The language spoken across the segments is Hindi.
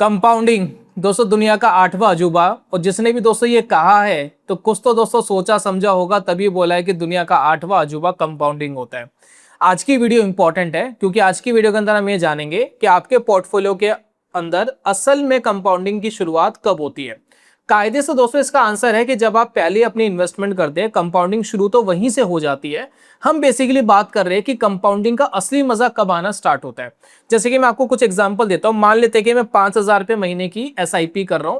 कंपाउंडिंग दोस्तों दुनिया का 8वां अजूबा। और जिसने भी दोस्तों ये कहा है तो कुछ तो दोस्तों सोचा समझा होगा, तभी बोला है कि दुनिया का 8वां अजूबा कंपाउंडिंग होता है। आज की वीडियो इंपॉर्टेंट है क्योंकि आज की वीडियो के अंदर हम ये जानेंगे कि आपके पोर्टफोलियो के अंदर असल में कंपाउंडिंग की शुरुआत कब होती है। कायदे से दोस्तों इसका आंसर है कि जब आप पहले अपनी इन्वेस्टमेंट करते हैं, कंपाउंडिंग शुरू तो वहीं से हो जाती है। हम बेसिकली बात कर रहे हैं कि कंपाउंडिंग का असली मजा कब आना स्टार्ट होता है। जैसे कि मैं आपको कुछ एग्जांपल देता हूं। मान लेते हैं कि मैं 5,000 रुपये महीने की SIP कर रहा हूं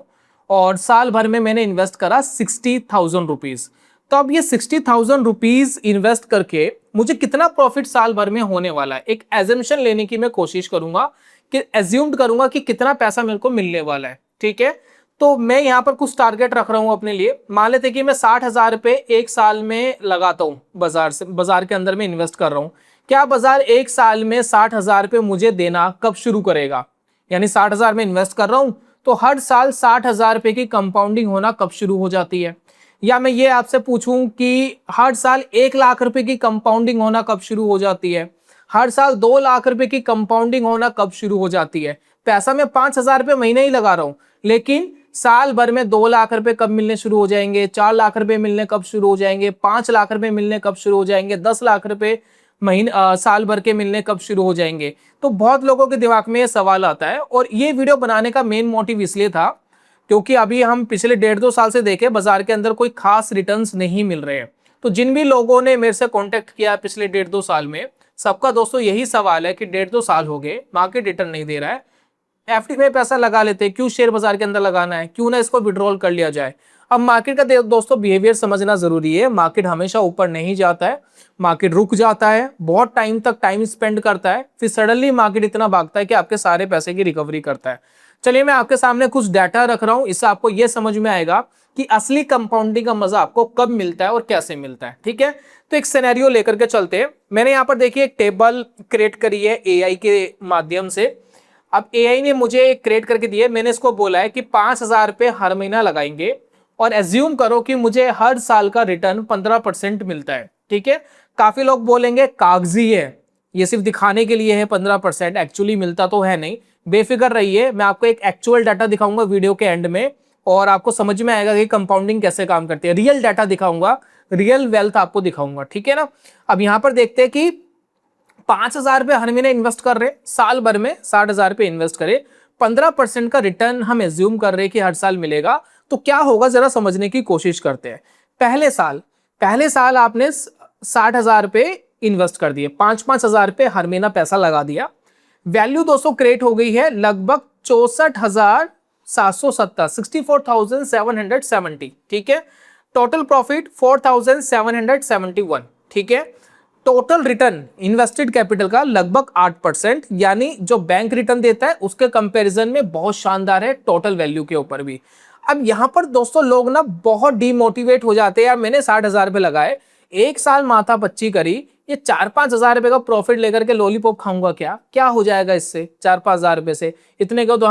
और साल भर में मैंने इन्वेस्ट करा 60,000 रुपीज। तो अब ये 60,000 रुपीज इन्वेस्ट करके मुझे कितना प्रॉफिट साल भर में होने वाला है, एक एजम्पशन लेने की मैं कोशिश करूंगा कि एज्यूम करूंगा कि कितना पैसा मेरे को मिलने वाला है। ठीक है, तो मैं यहाँ पर कुछ टारगेट रख रहा हूं अपने लिए। मान लेते कि मैं 60,000 रुपये एक साल में लगाता हूं, बाजार के अंदर में इन्वेस्ट कर रहा हूं। क्या बाजार एक साल में 60,000 रुपये मुझे देना कब शुरू करेगा? यानी 60,000 में इन्वेस्ट कर रहा हूं तो हर साल 60,000 रुपये की कंपाउंडिंग होना कब शुरू हो जाती है? या मैं ये आपसे पूछूं कि हर साल 1,00,000 रुपए की कंपाउंडिंग होना कब शुरू हो जाती है? हर साल 2,00,000 रुपए की कंपाउंडिंग होना कब शुरू हो जाती है? पैसा मैं 5,000 रुपये महीने ही लगा रहा हूं, लेकिन साल भर में 2,00,000 रुपए कब मिलने शुरू हो जाएंगे? 4,00,000 रुपए मिलने कब शुरू हो जाएंगे? 5,00,000 रुपए मिलने कब शुरू हो जाएंगे? 10,00,000 रुपए साल भर के मिलने कब शुरू हो जाएंगे? तो बहुत लोगों के दिमाग में ये सवाल आता है। और ये वीडियो बनाने का मेन मोटिव इसलिए था क्योंकि अभी हम पिछले 1.5-2 साल से देखें बाजार के अंदर कोई खास रिटर्न्स नहीं मिल रहे हैं। तो जिन भी लोगों ने मेरे से कांटेक्ट किया पिछले 1.5-2 साल में, सबका दोस्तों यही सवाल है कि 1.5-2 साल हो गए, मार्केट रिटर्न नहीं दे रहा है, FD में पैसा लगा लेते, क्यों शेयर बाजार के अंदर लगाना है, क्यों ना इसको विड्रॉल कर लिया जाए। अब मार्केट का दोस्तों बिहेवियर समझना जरूरी है। मार्केट हमेशा ऊपर नहीं जाता है, मार्केट रुक जाता है, बहुत टाइम तक टाइम स्पेंड करता है, फिर सडनली मार्केट इतना भागता है कि आपके सारे पैसे की रिकवरी करता है। चलिए मैं आपके सामने कुछ डाटा रख रहा हूं, इससे आपको यह समझ में आएगा कि असली कंपाउंडिंग का मजा आपको कब मिलता है और कैसे मिलता है। ठीक है, तो एक सिनेरियो लेकर के चलते हैं। मैंने यहाँ पर देखिए एक टेबल क्रिएट करी है AI के माध्यम से। अब AI ने मुझे क्रिएट करके दिए, मैंने इसको बोला है कि 5,000 रुपये हर महीना लगाएंगे और एज्यूम करो कि मुझे हर साल का रिटर्न 15% मिलता है। ठीक है, काफी लोग बोलेंगे कागजी है, ये सिर्फ दिखाने के लिए है 15%, एक्चुअली मिलता तो है नहीं। बेफिक्र रहिए, मैं आपको एक एक्चुअल डाटा दिखाऊंगा वीडियो के एंड में और आपको समझ में आएगा कि कंपाउंडिंग कैसे काम करती है। रियल डाटा दिखाऊंगा, रियल वेल्थ आपको दिखाऊंगा। ठीक है ना। अब यहां पर देखते हैं कि 5,000 रुपये हर महीने इन्वेस्ट कर रहे, साल भर में 60,000 रुपये इन्वेस्ट करे, 15% का रिटर्न हम एज्यूम कर रहे हैं कि हर साल मिलेगा। तो क्या होगा जरा समझने की कोशिश करते हैं। पहले साल आपने 60,000 रुपये इन्वेस्ट कर दिए, 5,000 रुपये हर महीना पैसा लगा दिया। वैल्यू दोस्तों क्रिएट हो गई है लगभग 64,770, 64,770। ठीक है, टोटल प्रॉफिट 4,771। ठीक है, टोटल रिटर्न इन्वेस्टेड कैपिटल का लगभग 8%, यानी जो बैंक रिटर्न देता है उसके कंपैरिजन में बहुत शानदार है टोटल वैल्यू के ऊपर भी। अब यहां पर दोस्तों लोग ना बहुत डिमोटिवेट हो जाते हैं, यार मैंने 60,000 रुपये लगाए, एक साल माथा पच्ची करी, ये 4-5 हजार रुपए का प्रॉफिट लेकर के लॉलीपॉप खाऊंगा, क्या हो जाएगा इससे 4-5 हजार रुपए से? इतने का तो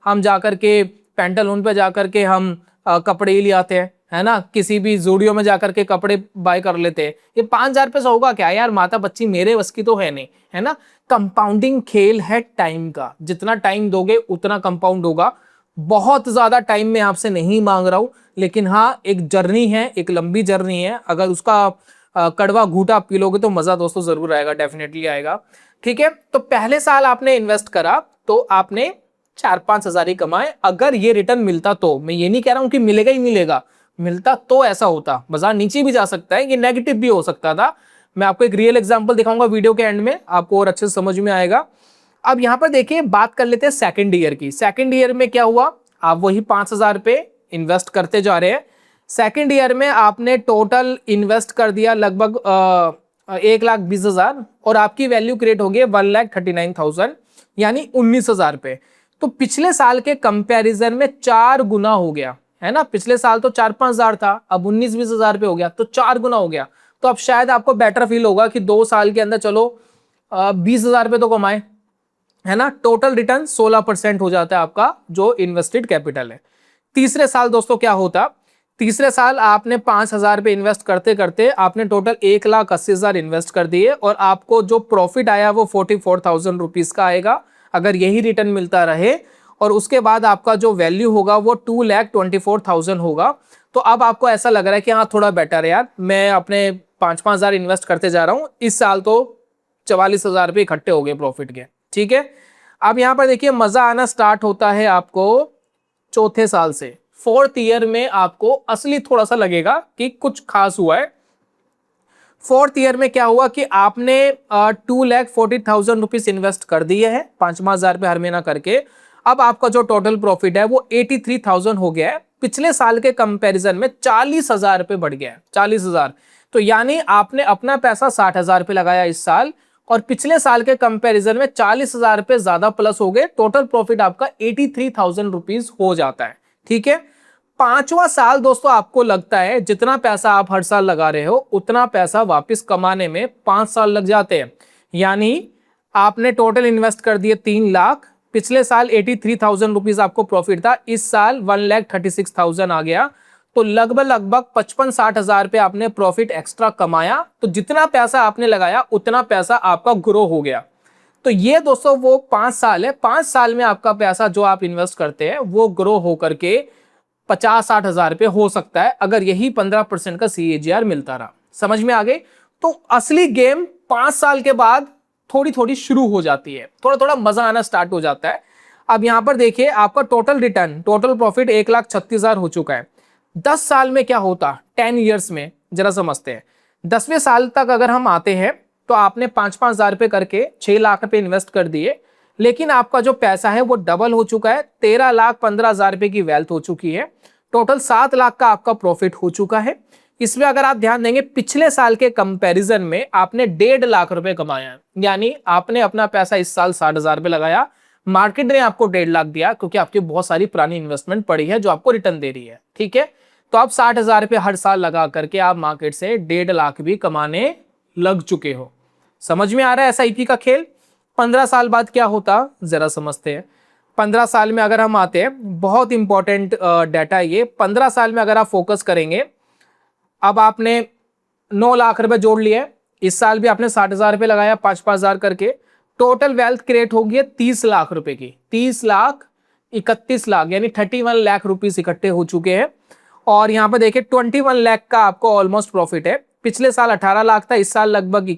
हम जाकर के पेंटालून पे जाकर के हम कपड़े ही ले आते हैं, है ना, किसी भी जूडियो में जाकर के कपड़े बाय कर लेते हैं। ये 5,000 रुपए से होगा क्या यार? माता बच्ची मेरे बस की तो है नहीं, है ना। कंपाउंडिंग खेल है टाइम का, जितना टाइम दोगे उतना कंपाउंड होगा। बहुत ज्यादा टाइम में आपसे नहीं मांग रहा हूं, लेकिन हाँ एक जर्नी है, एक लंबी जर्नी है। अगर उसका कड़वा घूटा पी लोगे तो मजा दोस्तों जरूर आएगा, डेफिनेटली आएगा। ठीक है, तो पहले साल आपने इन्वेस्ट करा तो आपने 4-5 हजार ही कमाए। अगर ये रिटर्न मिलता तो, मैं ये नहीं कह रहा हूं कि मिलेगा ही मिलेगा, मिलता तो ऐसा होता, बाजार नीचे भी जा सकता है, ये नेगेटिव भी हो सकता था। मैं आपको एक रियल एग्जांपल दिखाऊंगा वीडियो के एंड में, आपको और अच्छे से समझ में आएगा। अब यहां पर देखिए बात कर लेते हैं सेकंड ईयर की। सेकंड ईयर में क्या हुआ, आप वही 5,000 रुपये इन्वेस्ट करते जा रहे हैं। सेकंड ईयर में आपने टोटल इन्वेस्ट कर दिया लगभग 1,20,000 और आपकी वैल्यू क्रिएट हो गई 1,39,000, यानी 19,000 रुपये। तो पिछले साल के कंपैरिजन में 4 गुना हो गया, है ना। पिछले साल तो 4-5 हजार था, अब 19-20 हजार रुपये हो गया, तो 4 गुना हो गया। तो अब शायद आपको बेटर फील होगा कि 2 साल के अंदर चलो 20,000 रुपये तो कमाए, है ना। टोटल रिटर्न 16% हो जाता है आपका जो इन्वेस्टेड कैपिटल है। तीसरे साल दोस्तों क्या होता, तीसरे साल आपने 5,000 रुपये इन्वेस्ट करते करते आपने टोटल 1,80,000 इन्वेस्ट कर दिए और आपको जो प्रॉफिट आया वो 44,000 रुपीज का आएगा, अगर यही रिटर्न मिलता रहे। और उसके बाद आपका जो वैल्यू होगा वो 2,24,000 होगा। तो अब आपको ऐसा लग रहा है कि हाँ थोड़ा बेटर है यार, मैं अपने 5,000 इन्वेस्ट करते जा रहा हूँ, इस साल तो 44,000 रुपये इकट्ठे हो गए प्रॉफिट के। ठीक है, अब यहाँ पर देखिए मजा आना स्टार्ट होता है आपको चौथे साल से। 4th ईयर में आपको असली थोड़ा सा लगेगा कि कुछ खास हुआ है। 4th ईयर में क्या हुआ कि आपने 2,40,000 रुपीज इन्वेस्ट कर दिए हैं 5,000 रुपये हर महीना करके। अब आपका जो टोटल प्रॉफिट है वो 83,000 हो गया है, पिछले साल के कंपैरिजन में 40,000 रुपये बढ़ गया है, 40,000। तो यानी आपने अपना पैसा 60,000 रुपये लगाया इस साल और पिछले साल के कंपैरिजन में 40,000 रुपये ज्यादा प्लस हो गए, टोटल प्रॉफिट आपका 83,000 रुपीज हो जाता है। ठीक है, 5वां साल दोस्तों आपको लगता है जितना पैसा आप हर साल लगा रहे हो उतना पैसा वापस कमाने में 5 साल लग जाते हैं। यानी आपने टोटल इन्वेस्ट कर दिए 3 लाख, पिछले साल 83,000 रुपीज आपको प्रॉफिट था, इस साल 1,36,000 आ गया, तो लगभग 55-60 हजार रुपये आपने प्रॉफिट एक्स्ट्रा कमाया। तो जितना पैसा आपने लगाया उतना पैसा आपका ग्रो हो गया। तो ये दोस्तों वो 5 साल है, 5 साल में आपका पैसा जो आप इन्वेस्ट करते हैं वो ग्रो होकर के 50-60 हजार रुपये हो सकता है, अगर यही 15% का CAGR मिलता रहा। समझ में आ गई? तो असली गेम 5 साल के बाद थोड़ी थोड़ी शुरू हो जाती है, थोड़ा थोड़ा मजा आना स्टार्ट हो जाता है। अब यहां पर देखिए आपका टोटल रिटर्न, टोटल प्रॉफिट 1,36,000 हो चुका है। 10 साल में क्या होता, 10 ईयर्स में जरा समझते हैं। 10वें साल तक अगर हम आते हैं तो आपने 5-5 हजार रुपये करके 6 लाख रुपए इन्वेस्ट कर दिए, लेकिन आपका जो पैसा है वो डबल हो चुका है, 13,15,000 रुपए की वेल्थ हो चुकी है, टोटल 7 लाख का आपका प्रॉफिट हो चुका है। इसमें अगर आप ध्यान देंगे पिछले साल के कंपैरिजन में आपने 1.5 लाख रुपए कमाया है, यानी आपने अपना पैसा इस साल 60,000 रुपए लगाया, मार्केट ने आपको 1.5 लाख दिया क्योंकि आपकी बहुत सारी पुरानी इन्वेस्टमेंट पड़ी है जो आपको रिटर्न दे रही है। ठीक है, तो आप 60,000 रुपए हर साल लगा करके आप मार्केट से 1.5 लाख भी कमाने लग चुके हो। समझ में आ रहा है SIP का खेल? 15 साल बाद क्या होता जरा समझते हैं। 15 साल में अगर हम आते हैं, बहुत इंपॉर्टेंट डाटा ये, 15 साल में अगर आप फोकस करेंगे, अब आपने 9 लाख रुपए जोड़ लिए, इस साल भी आपने 60,000 रुपए लगाया 5-5 हजार करके, टोटल वेल्थ क्रिएट होगी 30 लाख रुपए की, 30,31,00,000 यानी 31 लाख रुपीस इकट्ठे हो चुके हैं। और यहाँ पर देखिए 21 लाख का आपको ऑलमोस्ट प्रॉफिट है, पिछले साल 18 लाख था, इस साल लगभग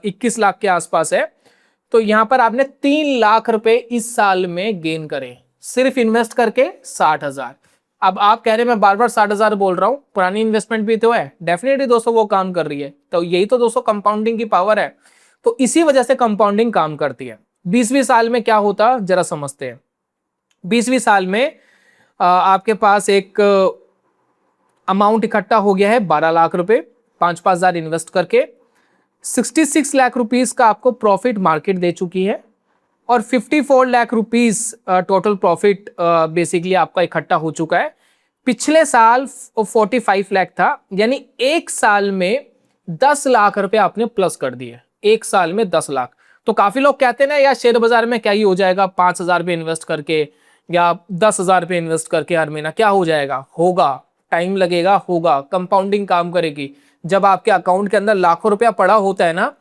21 लाख के आसपास है। तो यहां पर आपने 3 लाख रुपए इस साल में गेन करे सिर्फ इन्वेस्ट करके 60,000। अब आप कह रहे हैं मैं बार बार 60,000 बोल रहा हूं, पुरानी इन्वेस्टमेंट भी तो है, डेफिनेटली दोस्तों वो काम कर रही है। तो यही तो दोस्तों कंपाउंडिंग की पावर है, तो इसी वजह से कंपाउंडिंग काम करती है। 20वीं साल में क्या होता जरा समझते हैं। 20वीं साल में आपके पास एक अमाउंट इकट्ठा हो गया है 12 लाख रुपए, 5-5 हजार इन्वेस्ट करके 66 लाख रुपीस का आपको प्रॉफिट मार्केट दे चुकी है और 54 lakh rupees total profit basically आपका इकट्ठा हो चुका है। पिछले साल 45 लाख था, यानी एक साल में 10 लाख रुपए आपने प्लस कर दिए, एक साल में 10 लाख। तो काफी लोग कहते हैं ना यार शेयर बाजार में क्या ही हो जाएगा, 5,000 रुपये इन्वेस्ट करके या 10,000 रुपये इन्वेस्ट करके हर महीना क्या हो जाएगा। होगा, टाइम लगेगा, होगा, कंपाउंडिंग काम करेगी। जब आपके अकाउंट के अंदर लाखों रुपया पड़ा होता है ना,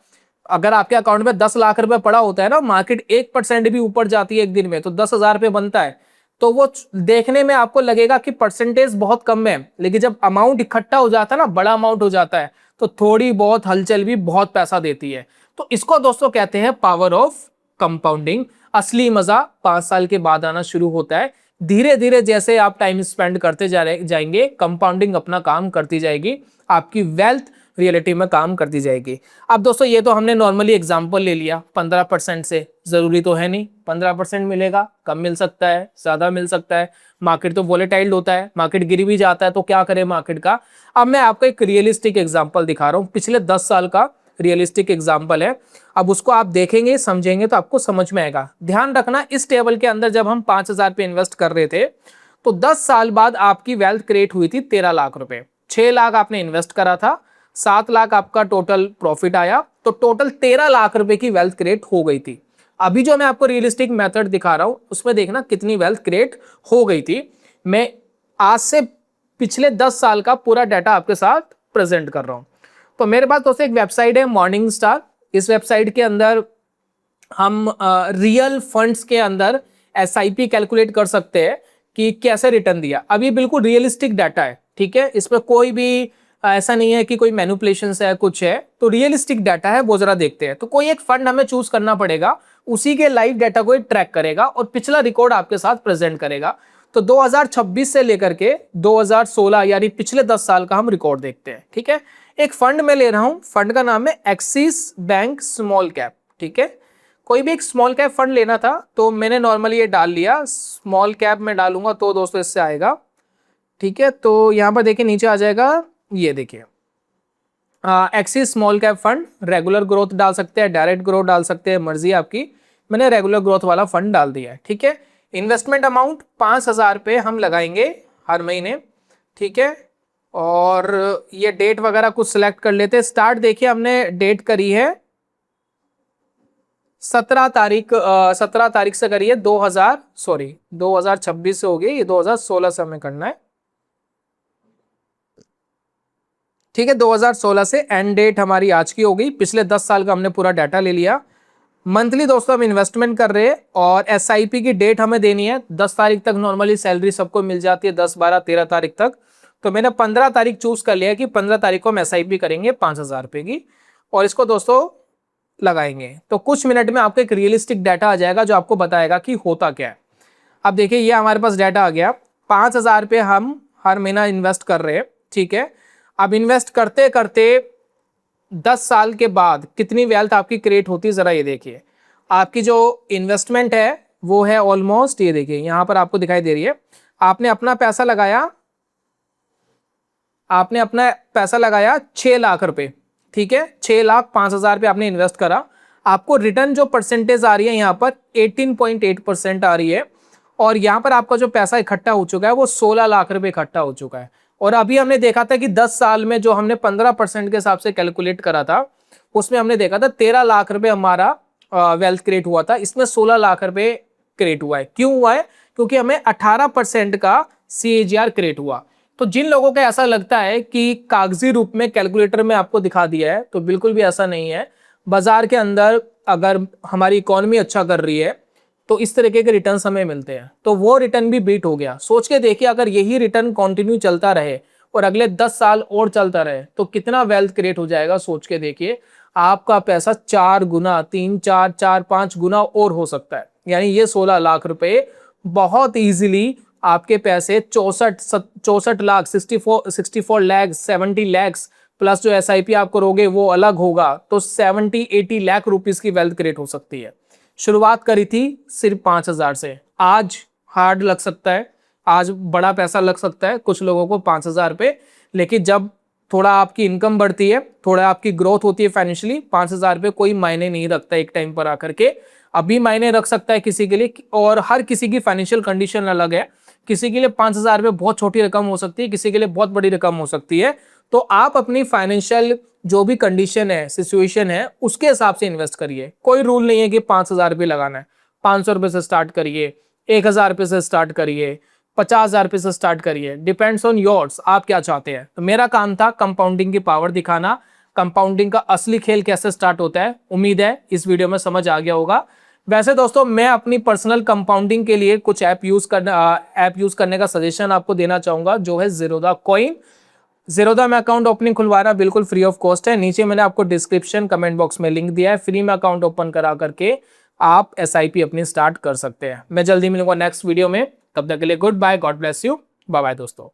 अगर आपके अकाउंट में 10 लाख रुपए पड़ा होता है ना, मार्केट 1% भी ऊपर जाती है एक दिन में तो 10,000 रुपये बनता है, तो वो देखने में आपको लगेगा कि परसेंटेज बहुत कम है, लेकिन जब अमाउंट इकट्ठा हो जाता है ना, बड़ा अमाउंट हो जाता है, तो थोड़ी बहुत हलचल भी बहुत पैसा देती है। तो इसको दोस्तों कहते हैं पावर ऑफ कंपाउंडिंग। असली मजा 5 साल के बाद आना शुरू होता है। धीरे धीरे जैसे आप टाइम स्पेंड करते जाएंगे, कंपाउंडिंग अपना काम करती जाएगी, आपकी वेल्थ रियलिटी में काम करती जाएगी। अब दोस्तों ये तो हमने नॉर्मली एग्जांपल ले लिया 15% से, जरूरी तो है नहीं 15% मिलेगा, कम मिल सकता है, ज्यादा मिल सकता है, मार्केट तो वोलेटाइल होता है, मार्केट गिर भी जाता है, तो क्या करे मार्केट का। अब मैं आपको एक रियलिस्टिक एग्जाम्पल दिखा रहा हूँ, पिछले 10 साल का रियलिस्टिक एग्जाम्पल है। अब उसको आप देखेंगे समझेंगे तो आपको समझ में आएगा। ध्यान रखना इस टेबल के अंदर जब हम 5,000 पे इन्वेस्ट कर रहे थे तो 10 साल बाद आपकी वेल्थ क्रिएट हुई थी 13 लाख रुपए, 6 लाख आपने इन्वेस्ट करा था, 7 लाख आपका टोटल प्रॉफिट आया, तो टोटल 13 लाख रुपए की वेल्थ क्रिएट हो गई थी। अभी जो मैं आपको रियलिस्टिक मेथड दिखा रहा हूं उसमें देखना कितनी वेल्थ क्रिएट हो गई थी। मैं आज से पिछले 10 साल का पूरा डाटा आपके साथ प्रेजेंट कर रहा हूं। तो मेरे पास दोस्तों एक वेबसाइट है मॉर्निंग स्टार। इस वेबसाइट के अंदर हम रियल फंड्स के अंदर SIP कैलकुलेट कर सकते हैं कि कैसे रिटर्न दिया। अब ये बिल्कुल रियलिस्टिक डाटा है, ठीक है, इसमें कोई भी ऐसा नहीं है कि कोई मैनिपुलेशन है कुछ है, तो रियलिस्टिक डाटा है, वो जरा देखते हैं। तो कोई एक फंड हमें चूज करना पड़ेगा, उसी के लाइव डाटा को ट्रैक करेगा और पिछला रिकॉर्ड आपके साथ प्रेजेंट करेगा। तो 2026 से लेकर के 2016 यानी पिछले 10 साल का हम रिकॉर्ड देखते हैं, ठीक है। एक फंड में ले रहा हूं, फंड का नाम है एक्सिस बैंक स्मॉल कैप, ठीक है। कोई भी एक स्मॉल कैप फंड लेना था तो मैंने नॉर्मली ये डाल लिया, स्मॉल कैप में डालूंगा तो दोस्तों इससे आएगा, ठीक है। तो यहां पर देखिए नीचे आ जाएगा, ये देखिए axis small cap fund, regular growth डाल सकते हैं, डायरेक्ट ग्रोथ डाल सकते हैं, मर्जी आपकी। मैंने रेगुलर ग्रोथ वाला फंड डाल दिया है, ठीक है। इन्वेस्टमेंट अमाउंट 5,000 पे हम लगाएंगे हर महीने, ठीक है। और ये डेट वगैरह कुछ सिलेक्ट कर लेते हैं। स्टार्ट देखिए हमने डेट करी है 17 तारीख से करी है, 2026 से हो गई, ये 2016 से हमें करना है, ठीक है। 2016 से एंड डेट हमारी आज की हो गई। पिछले 10 साल का हमने पूरा डाटा ले लिया। मंथली दोस्तों हम इन्वेस्टमेंट कर रहे हैं और SIP की डेट हमें देनी है 10 तारीख तक। नॉर्मली सैलरी सबको मिल जाती है 10, 12, 13 तारीख तक। तो मैंने 15 तारीख चूज कर लिया कि 15 तारीख को हम SIP करेंगे 5,000 रुपए की, और इसको दोस्तों लगाएंगे। तो कुछ मिनट में आपको एक रियलिस्टिक डाटा आ जाएगा जो आपको बताएगा कि होता क्या है। अब देखिए ये हमारे पास डाटा आ गया, 5,000 रुपये हम हर महीना इन्वेस्ट कर रहे हैं, ठीक है। अब इन्वेस्ट करते करते 10 साल के बाद कितनी वेल्थ आपकी क्रिएट होती है, जरा ये देखिए। आपकी जो इन्वेस्टमेंट है वो है ऑलमोस्ट, ये देखिए यहां पर आपको दिखाई दे रही है, आपने अपना पैसा लगाया 6 लाख रुपए, ठीक है। 6,05,000 रुपये आपने इन्वेस्ट करा, आपको रिटर्न जो परसेंटेज आ रही है यहाँ पर 18.8% आ रही है। और यहाँ पर आपका जो पैसा इकट्ठा हो चुका है वो 16 लाख रुपए इकट्ठा हो चुका है। और अभी हमने देखा था कि 10 साल में जो हमने 15% के हिसाब से कैलकुलेट करा था, उसमें हमने देखा था 13 लाख रुपए हमारा वेल्थ क्रिएट हुआ था। इसमें 16 लाख रुपए क्रिएट हुआ है। क्यों हुआ है? क्योंकि हमें 18% का CAGR क्रिएट हुआ। तो जिन लोगों को ऐसा लगता है कि कागजी रूप में कैलकुलेटर में आपको दिखा दिया है, तो बिल्कुल भी ऐसा नहीं है। बाजार के अंदर अगर हमारी इकोनॉमी अच्छा कर रही है तो इस तरीके के रिटर्न हमें मिलते हैं। तो वो रिटर्न भी बीट हो गया। सोच के देखिए अगर यही रिटर्न कंटिन्यू चलता रहे और अगले 10 साल और चलता रहे तो कितना वेल्थ क्रिएट हो जाएगा। सोच के देखिए, आपका पैसा 4 गुना, 3, 4, 4, 5 गुना और हो सकता है। यानी ये 16 लाख रुपए बहुत इजीली आपके पैसे 64 लाख, 64 लाख, 70 लाख प्लस जो SIP आप करोगे वो अलग होगा, तो 70-80 लाख रुपीस की वेल्थ क्रिएट हो सकती है। शुरुआत करी थी सिर्फ 5,000 से। आज हार्ड लग सकता है, आज बड़ा पैसा लग सकता है कुछ लोगों को 5,000 रुपये, लेकिन जब थोड़ा आपकी इनकम बढ़ती है, थोड़ा आपकी ग्रोथ होती है फाइनेंशियली, 5,000 रुपये कोई मायने नहीं रखता एक टाइम पर आकर के। अभी मायने रख सकता है किसी के लिए, और हर किसी की फाइनेंशियल कंडीशन अलग है। किसी के लिए 5,000 रुपये बहुत छोटी रकम हो सकती है, किसी के लिए बहुत बड़ी रकम हो सकती है। तो आप अपनी फाइनेंशियल जो भी कंडीशन है, सिचुएशन है, उसके हिसाब से इन्वेस्ट करिए। कोई रूल नहीं है कि 5,000 रुपये लगाना है। 500 रुपये से स्टार्ट करिए, 1,000 रुपये से स्टार्ट करिए, 50,000 रुपये से स्टार्ट करिए। डिपेंड्स ऑन योर्स, आप क्या चाहते हैं। तो मेरा काम था कंपाउंडिंग की पावर दिखाना, कंपाउंडिंग का असली खेल कैसे स्टार्ट होता है। उम्मीद है इस वीडियो में समझ आ गया होगा। वैसे दोस्तों मैं अपनी पर्सनल कंपाउंडिंग के लिए कुछ ऐप यूज करने का सजेशन आपको देना चाहूंगा, जो है ज़ीरोधा कॉइन। ज़ीरोधा में अकाउंट ओपनिंग खुलवाना बिल्कुल फ्री ऑफ कॉस्ट है। नीचे मैंने आपको डिस्क्रिप्शन कमेंट बॉक्स में लिंक दिया है। फ्री में अकाउंट ओपन करा करके आप SIP अपनी स्टार्ट कर सकते हैं। मैं जल्दी मिलूंगा नेक्स्ट वीडियो में, तब तक के लिए goodbye, God bless you, bye bye दोस्तों।